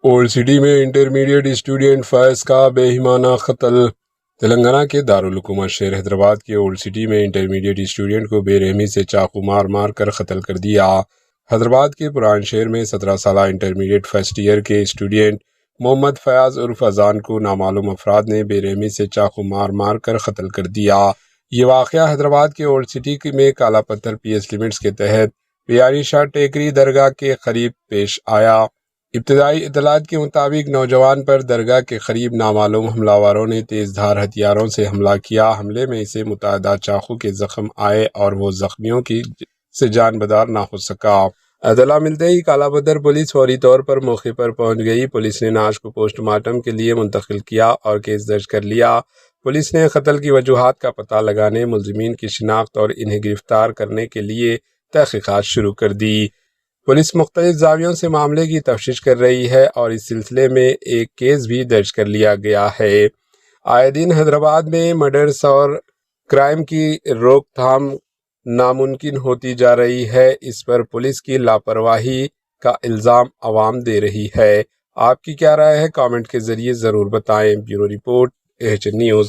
Old city میں intermediate student فیض کا بے ایمانہ قتل۔ تلنگانہ کے دارالحکومت شہر حیدرآباد کے اولڈ سٹی میں انٹرمیڈیٹ اسٹوڈنٹ کو بے رحمی سے چاقو مار کر قتل کر دیا۔ حیدرآباد کے پران شہر میں 17 سالہ انٹرمیڈیٹ فرسٹ ایئر کے اسٹوڈنٹ محمد فیاض عرف اذان کو نامعلوم افراد نے بے رحمی سے چاقو مار کر قتل کر دیا۔ یہ واقعہ حیدرآباد کے اولڈ سٹی میں کالا پتھر پی ایس لمٹس کے تحت پیاری شاہ ٹیکری درگاہ کے قریب پیش آیا۔ ابتدائی اطلاعات کے مطابق نوجوان پر درگاہ کے قریب نامعلوم حملہ آوروں نے تیز دھار ہتھیاروں سے حملہ کیا۔ حملے میں اسے متعدد چاقو کے زخم آئے اور وہ زخمیوں کی سے جان بدار نہ ہو سکا۔ اطلاع ملتے ہی کالا پتھر پولیس فوری طور پر موقع پر پہنچ گئی۔ پولیس نے نعش کو پوسٹ مارٹم کے لیے منتقل کیا اور کیس درج کر لیا۔ پولیس نے قتل کی وجوہات کا پتہ لگانے، ملزمین کی شناخت اور انہیں گرفتار کرنے کے لیے تحقیقات شروع کر دی۔ پولیس مختلف زاویوں سے معاملے کی تفتیش کر رہی ہے اور اس سلسلے میں ایک کیس بھی درج کر لیا گیا ہے۔ آئے دن حیدرآباد میں مرڈرز اور کرائم کی روک تھام ناممکن ہوتی جا رہی ہے۔ اس پر پولیس کی لاپرواہی کا الزام عوام دے رہی ہے۔ آپ کی کیا رائے ہے؟ کامنٹ کے ذریعے ضرور بتائیں۔ Bureau report AHN news.